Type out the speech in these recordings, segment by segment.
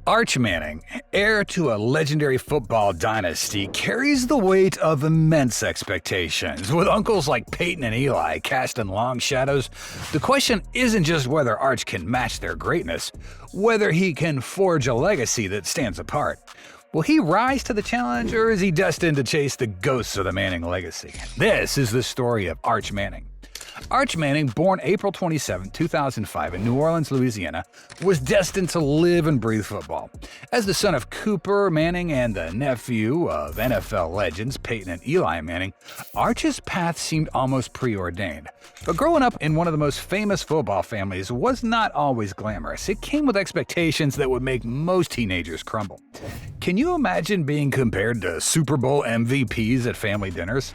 Arch Manning, heir to a legendary football dynasty, carries the weight of immense expectations. With uncles like Peyton and Eli casting long shadows, the question isn't just whether Arch can match their greatness, whether he can forge a legacy that stands apart. Will he rise to the challenge, or is he destined to chase the ghosts of the Manning legacy? This is the story of Arch Manning. Arch Manning, born April 27, 2005 in New Orleans, Louisiana, was destined to live and breathe football. As the son of Cooper Manning and the nephew of NFL legends Peyton and Eli Manning, Arch's path seemed almost preordained. But growing up in one of the most famous football families was not always glamorous. It came with expectations that would make most teenagers crumble. Can you imagine being compared to Super Bowl MVPs at family dinners?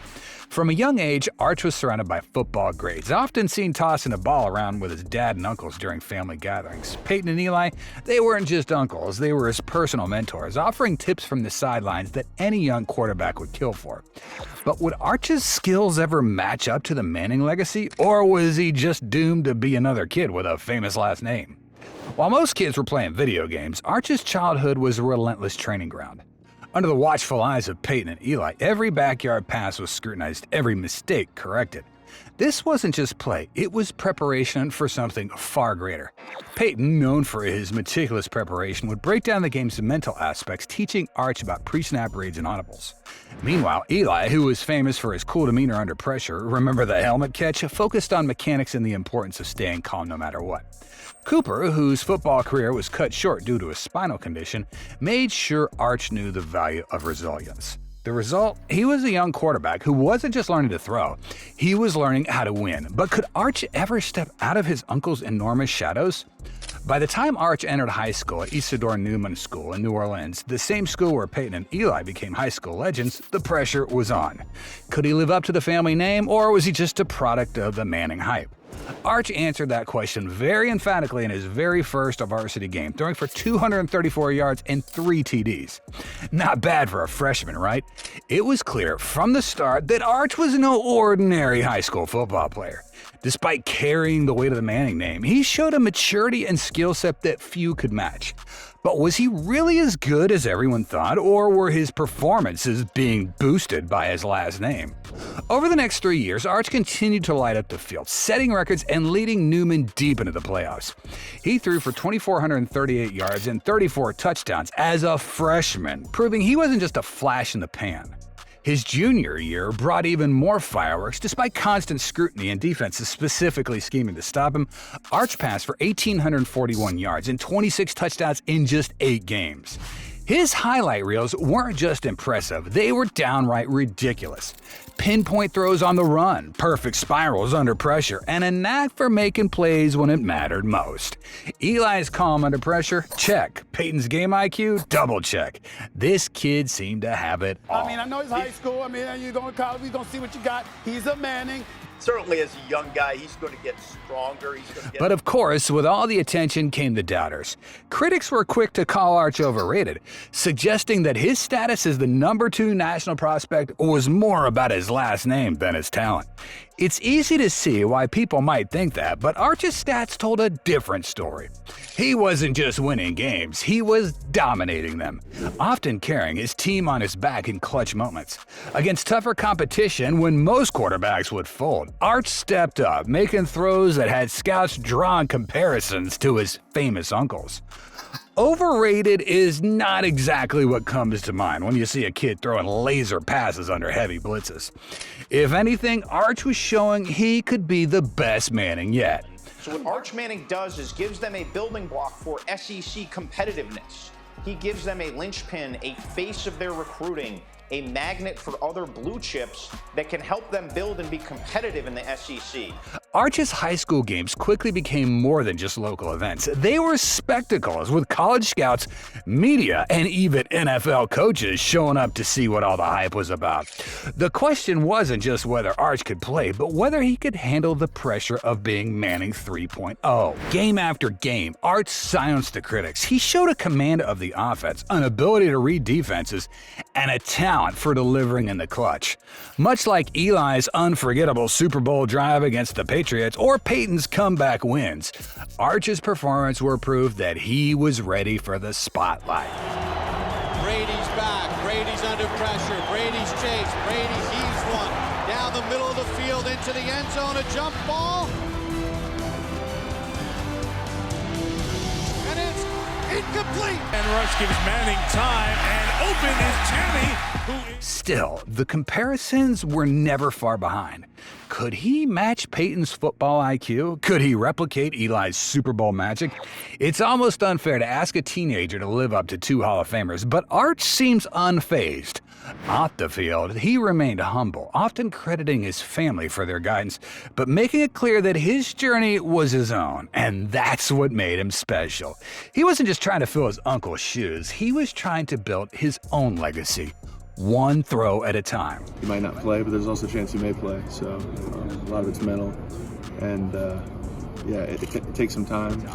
From a young age, Arch was surrounded by football greats, often seen tossing a ball around with his dad and uncles during family gatherings. Peyton and Eli, they weren't just uncles, they were his personal mentors, offering tips from the sidelines that any young quarterback would kill for. But would Arch's skills ever match up to the Manning legacy, or was he just doomed to be another kid with a famous last name? While most kids were playing video games, Arch's childhood was a relentless training ground. Under the watchful eyes of Peyton and Eli, every backyard pass was scrutinized, every mistake corrected. This wasn't just play, it was preparation for something far greater. Peyton, known for his meticulous preparation, would break down the game's mental aspects, teaching Arch about pre-snap reads and audibles. Meanwhile, Eli, who was famous for his cool demeanor under pressure, remember the helmet catch, focused on mechanics and the importance of staying calm no matter what. Cooper, whose football career was cut short due to a spinal condition, made sure Arch knew the value of resilience. The result? He was a young quarterback who wasn't just learning to throw, he was learning how to win. But could Arch ever step out of his uncle's enormous shadows? By the time Arch entered high school at Isidore Newman School in New Orleans, the same school where Peyton and Eli became high school legends, the pressure was on. Could he live up to the family name, or was he just a product of the Manning hype? Arch answered that question very emphatically in his very first varsity game, throwing for 234 yards and 3 TDs. Not bad for a freshman, right? It was clear from the start that Arch was no ordinary high school football player. Despite carrying the weight of the Manning name, he showed a maturity and skill set that few could match. But was he really as good as everyone thought, or were his performances being boosted by his last name? Over the next 3 years, Arch continued to light up the field, setting records and leading Newman deep into the playoffs. He threw for 2,438 yards and 34 touchdowns as a freshman, proving he wasn't just a flash in the pan. His junior year brought even more fireworks. Despite constant scrutiny and defenses specifically scheming to stop him, Arch passed for 1,841 yards and 26 touchdowns in just 8 games. His highlight reels weren't just impressive, they were downright ridiculous. Pinpoint throws on the run, perfect spirals under pressure, and a knack for making plays when it mattered most. Eli's calm under pressure? Check. Peyton's game IQ? Double check. This kid seemed to have it all. I know it's high school. You're going to college, we're going to see what you got. He's a Manning. Certainly, as a young guy, he's going to get stronger. But of course, with all the attention came the doubters. Critics were quick to call Arch overrated, suggesting that his status as the number 2 national prospect was more about his last name than his talent. It's easy to see why people might think that, but Arch's stats told a different story. He wasn't just winning games, he was dominating them, often carrying his team on his back in clutch moments. Against tougher competition, when most quarterbacks would fold, Arch stepped up, making throws that had scouts drawing comparisons to his famous uncles. Overrated is not exactly what comes to mind when you see a kid throwing laser passes under heavy blitzes. If anything, Arch was showing he could be the best Manning yet. So what Arch Manning does is gives them a building block for SEC competitiveness. He gives them a linchpin, a face of their recruiting, a magnet for other blue chips that can help them build and be competitive in the SEC. Arch's high school games quickly became more than just local events. They were spectacles, with college scouts, media, and even NFL coaches showing up to see what all the hype was about. The question wasn't just whether Arch could play, but whether he could handle the pressure of being Manning 3.0. Game after game, Arch silenced the critics. He showed a command of the offense, an ability to read defenses, and a talent for delivering in the clutch. Much like Eli's unforgettable Super Bowl drive against the Patriots or Peyton's comeback wins, Arch's performance were proof that he was ready for the spotlight. Brady's back. Brady's under pressure. Brady's chased. Brady heaves one down the middle of the field into the end zone. A jump ball. And it's incomplete. And Rush gives Manning time, and open is Tammy. Still, the comparisons were never far behind. Could he match Peyton's football IQ? Could he replicate Eli's Super Bowl magic? It's almost unfair to ask a teenager to live up to two Hall of Famers, but Arch seems unfazed. Off the field, he remained humble, often crediting his family for their guidance, but making it clear that his journey was his own, and that's what made him special. He wasn't just trying to fill his uncle's shoes, he was trying to build his own legacy, one throw at a time. You might not play, but there's also a chance you may play, so a lot of it's mental, and yeah, it takes some time.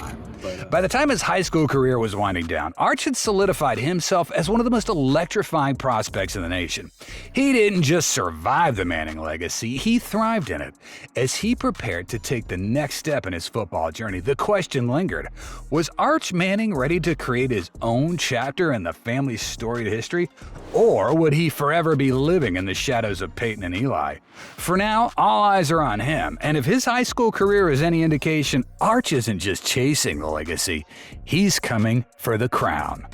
By the time his high school career was winding down, Arch had solidified himself as one of the most electrifying prospects in the nation. He didn't just survive the Manning legacy, he thrived in it. As he prepared to take the next step in his football journey, the question lingered. Was Arch Manning ready to create his own chapter in the family's storied history? Or would he forever be living in the shadows of Peyton and Eli? For now, all eyes are on him, and if his high school career is any indication, Arch isn't just chasing the legacy, he's coming for the crown.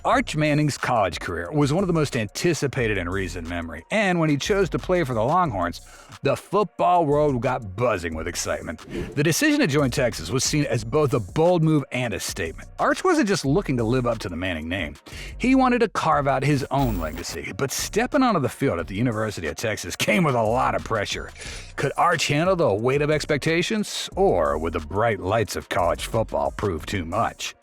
Arch Manning's college career was one of the most anticipated in recent memory, and when he chose to play for the Longhorns, the football world got buzzing with excitement. The decision to join Texas was seen as both a bold move and a statement. Arch wasn't just looking to live up to the Manning name. He wanted to carve out his own legacy, but stepping onto the field at the University of Texas came with a lot of pressure. Could Arch handle the weight of expectations, or would the bright lights of college football prove too much?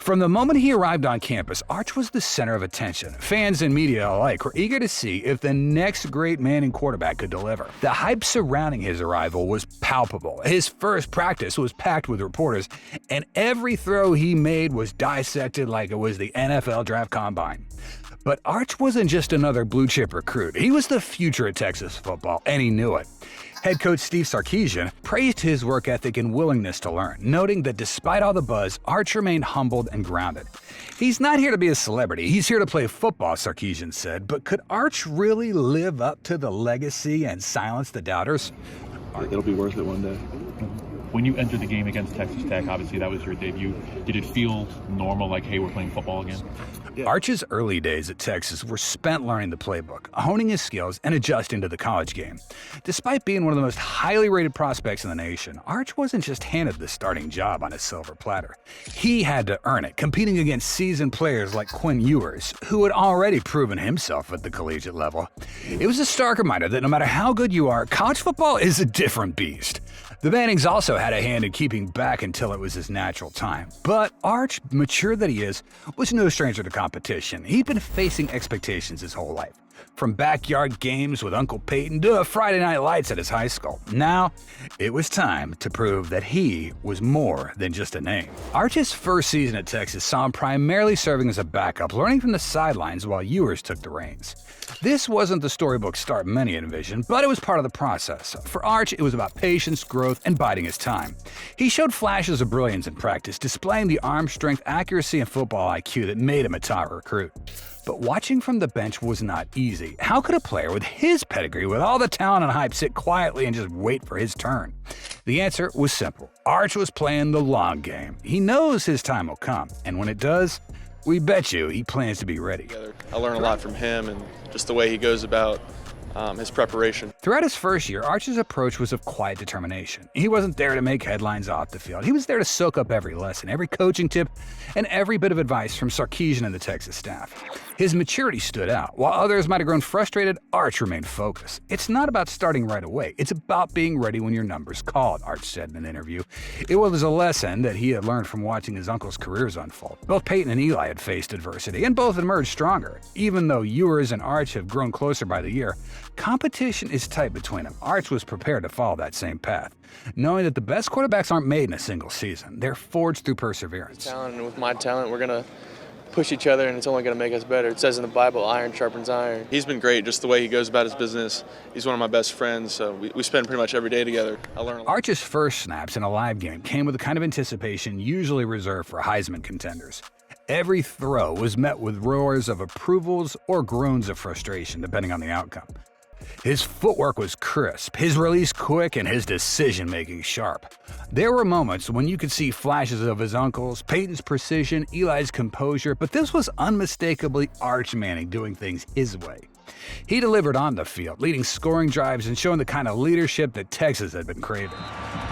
From the moment he arrived on campus, Arch was the center of attention. Fans and media alike were eager to see if the next great Manning quarterback could deliver. The hype surrounding his arrival was palpable. His first practice was packed with reporters, and every throw he made was dissected like it was the NFL Draft Combine. But Arch wasn't just another blue-chip recruit. He was the future of Texas football, and he knew it. Head coach Steve Sarkisian praised his work ethic and willingness to learn, noting that despite all the buzz, Arch remained humbled and grounded. He's not here to be a celebrity, he's here to play football, Sarkisian said, but could Arch really live up to the legacy and silence the doubters? It'll be worth it one day. When you entered the game against Texas Tech, obviously that was your debut, did it feel normal, like, hey, we're playing football again? Yeah. Arch's early days at Texas were spent learning the playbook, honing his skills, and adjusting to the college game. Despite being one of the most highly rated prospects in the nation, Arch wasn't just handed the starting job on a silver platter. He had to earn it, competing against seasoned players like Quinn Ewers, who had already proven himself at the collegiate level. It was a stark reminder that no matter how good you are, college football is a different beast. The Mannings also had a hand in keeping back until it was his natural time. But Arch, mature that he is, was no stranger to competition. He'd been facing expectations his whole life. From backyard games with Uncle Peyton to Friday night lights at his high school. Now, it was time to prove that he was more than just a name. Arch's first season at Texas saw him primarily serving as a backup, learning from the sidelines while Ewers took the reins. This wasn't the storybook start many envisioned, but it was part of the process. For Arch, it was about patience, growth, and biding his time. He showed flashes of brilliance in practice, displaying the arm strength, accuracy, and football IQ that made him a top recruit. But watching from the bench was not easy. How could a player with his pedigree, with all the talent and hype, sit quietly and just wait for his turn? The answer was simple. Arch was playing the long game. He knows his time will come, and when it does, we bet you he plans to be ready. I learn a lot from him and just the way he goes about his preparation. Throughout his first year, Arch's approach was of quiet determination. He wasn't there to make headlines off the field. He was there to soak up every lesson, every coaching tip, and every bit of advice from Sarkisian and the Texas staff. His maturity stood out. While others might have grown frustrated, Arch remained focused. It's not about starting right away. It's about being ready when your number's called, Arch said in an interview. It was a lesson that he had learned from watching his uncle's careers unfold. Both Peyton and Eli had faced adversity, and both emerged stronger. Even though Ewers and Arch have grown closer by the year, competition is tight between them. Arch was prepared to follow that same path, knowing that the best quarterbacks aren't made in a single season. They're forged through perseverance. Talent, and with my talent, we're gonna push each other, and it's only going to make us better. It says in the Bible, iron sharpens iron. He's been great, just the way he goes about his business. He's one of my best friends, so we spend pretty much every day together. I learn a lot. Arch's first snaps in a live game came with the kind of anticipation usually reserved for Heisman contenders. Every throw was met with roars of approvals or groans of frustration, depending on the outcome. His footwork was crisp, his release quick, and his decision-making sharp. There were moments when you could see flashes of his uncles, Peyton's precision, Eli's composure, but this was unmistakably Arch Manning doing things his way. He delivered on the field, leading scoring drives and showing the kind of leadership that Texas had been craving.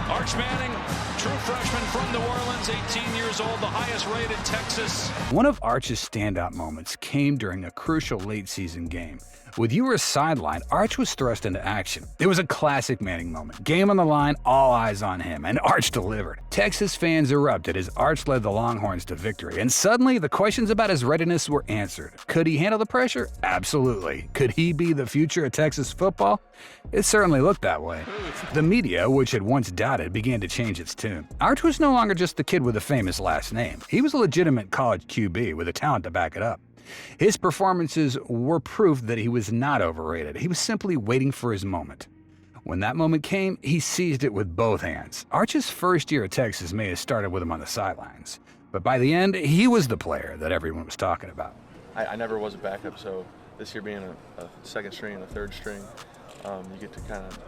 Arch Manning, true freshman from New Orleans, 18 years old, the highest-rated Texas. One of Arch's standout moments came during a crucial late-season game. With viewers sidelined, Arch was thrust into action. It was a classic Manning moment. Game on the line, all eyes on him, and Arch delivered. Texas fans erupted as Arch led the Longhorns to victory, and suddenly the questions about his readiness were answered. Could he handle the pressure? Absolutely. Could he be the future of Texas football? It certainly looked that way. The media, which had once doubted, began to change its tune. Arch was no longer just the kid with a famous last name. He was a legitimate college QB with the talent to back it up. His performances were proof that he was not overrated. He was simply waiting for his moment. When that moment came, he seized it with both hands. Arch's first year at Texas may have started with him on the sidelines, but by the end, he was the player that everyone was talking about. I never was a backup, so this year being a second string and a third string, you get to kind of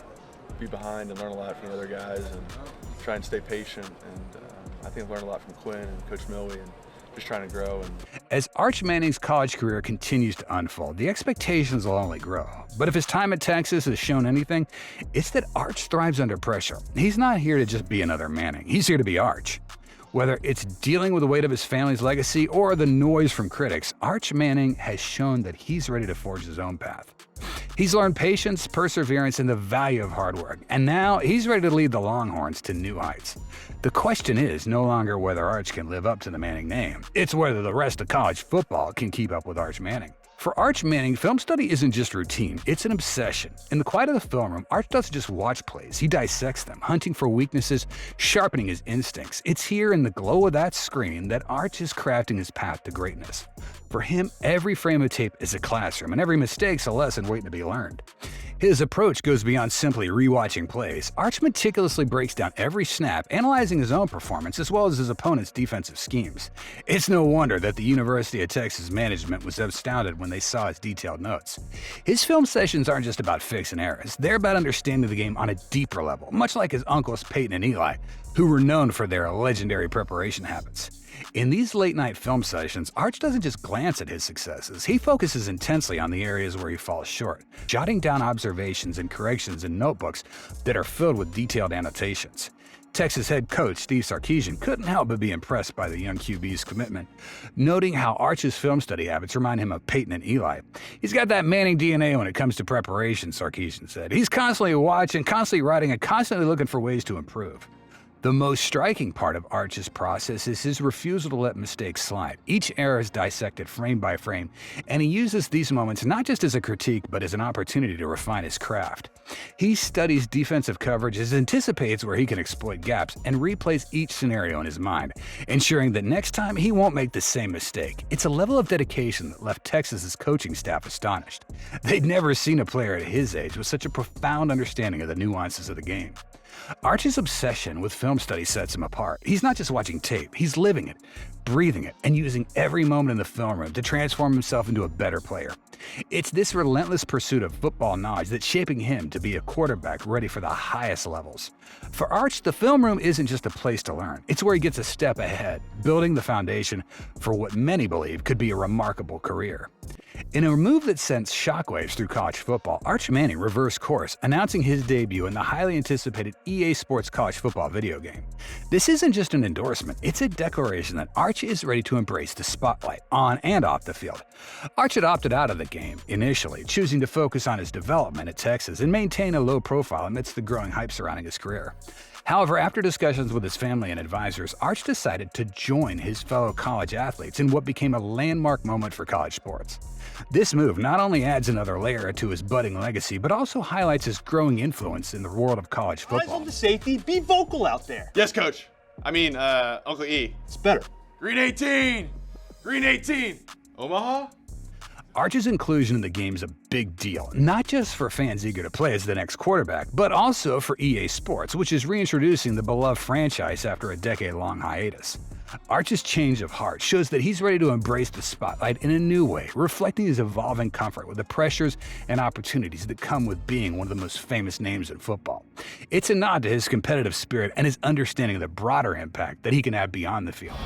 be behind and learn a lot from the other guys and try and stay patient. And I think I've learned a lot from Quinn and Coach Millie and just trying to grow. As Arch Manning's college career continues to unfold, the expectations will only grow. But if his time at Texas has shown anything, it's that Arch thrives under pressure. He's not here to just be another Manning. He's here to be Arch. Whether it's dealing with the weight of his family's legacy or the noise from critics, Arch Manning has shown that he's ready to forge his own path. He's learned patience, perseverance, and the value of hard work, and now he's ready to lead the Longhorns to new heights. The question is no longer whether Arch can live up to the Manning name, it's whether the rest of college football can keep up with Arch Manning. For Arch Manning, film study isn't just routine, it's an obsession. In the quiet of the film room, Arch doesn't just watch plays, he dissects them, hunting for weaknesses, sharpening his instincts. It's here in the glow of that screen that Arch is crafting his path to greatness. For him, every frame of tape is a classroom, and every mistake's a lesson waiting to be learned. His approach goes beyond simply rewatching plays. Arch meticulously breaks down every snap, analyzing his own performance as well as his opponent's defensive schemes. It's no wonder that the University of Texas management was astounded when they saw his detailed notes. His film sessions aren't just about fixing errors, they're about understanding the game on a deeper level, much like his uncles Peyton and Eli, who were known for their legendary preparation habits. In these late-night film sessions, Arch doesn't just glance at his successes, he focuses intensely on the areas where he falls short, jotting down observations and corrections in notebooks that are filled with detailed annotations. Texas head coach Steve Sarkisian couldn't help but be impressed by the young QB's commitment, noting how Arch's film study habits remind him of Peyton and Eli. He's got that Manning DNA when it comes to preparation, Sarkisian said. He's constantly watching, constantly writing, and constantly looking for ways to improve. The most striking part of Arch's process is his refusal to let mistakes slide. Each error is dissected frame by frame, and he uses these moments not just as a critique, but as an opportunity to refine his craft. He studies defensive coverages, anticipates where he can exploit gaps, and replays each scenario in his mind, ensuring that next time he won't make the same mistake. It's a level of dedication that left Texas's coaching staff astonished. They'd never seen a player at his age with such a profound understanding of the nuances of the game. Arch's obsession with film study sets him apart. He's not just watching tape, he's living it, breathing it, and using every moment in the film room to transform himself into a better player. It's this relentless pursuit of football knowledge that's shaping him to be a quarterback ready for the highest levels. For Arch, the film room isn't just a place to learn. It's where he gets a step ahead, building the foundation for what many believe could be a remarkable career. In a move that sends shockwaves through college football, Arch Manning reversed course, announcing his debut in the highly anticipated EA Sports college football video game. This isn't just an endorsement, it's a declaration that Arch is ready to embrace the spotlight on and off the field. Arch had opted out of the game initially, choosing to focus on his development at Texas and maintain a low profile amidst the growing hype surrounding his career. However, after discussions with his family and advisors, Arch decided to join his fellow college athletes in what became a landmark moment for college sports. This move not only adds another layer to his budding legacy, but also highlights his growing influence in the world of college football. Eyes on the safety, be vocal out there. Yes, Coach. I mean, Uncle E. It's better. Green 18. Green 18. Omaha? Arch's inclusion in the game is a big deal, not just for fans eager to play as the next quarterback, but also for EA Sports, which is reintroducing the beloved franchise after a decade-long hiatus. Arch's change of heart shows that he's ready to embrace the spotlight in a new way, reflecting his evolving comfort with the pressures and opportunities that come with being one of the most famous names in football. It's a nod to his competitive spirit and his understanding of the broader impact that he can have beyond the field.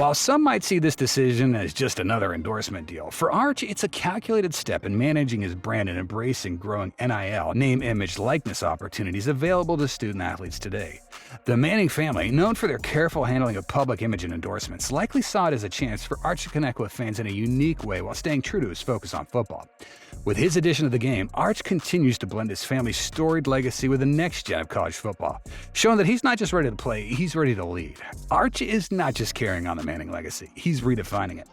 While some might see this decision as just another endorsement deal, for Arch, it's a calculated step in managing his brand and embracing growing NIL, name, image, likeness opportunities available to student athletes today. The Manning family, known for their careful handling of public image and endorsements, likely saw it as a chance for Arch to connect with fans in a unique way while staying true to his focus on football. With his addition to the game, Arch continues to blend his family's storied legacy with the next gen of college football, showing that he's not just ready to play, he's ready to lead. Arch is not just carrying on the Manning legacy, he's redefining it.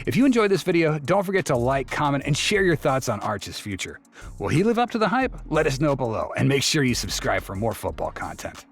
If you enjoyed this video, don't forget to like, comment, and share your thoughts on Arch's future. Will he live up to the hype? Let us know below, and make sure you subscribe for more football content.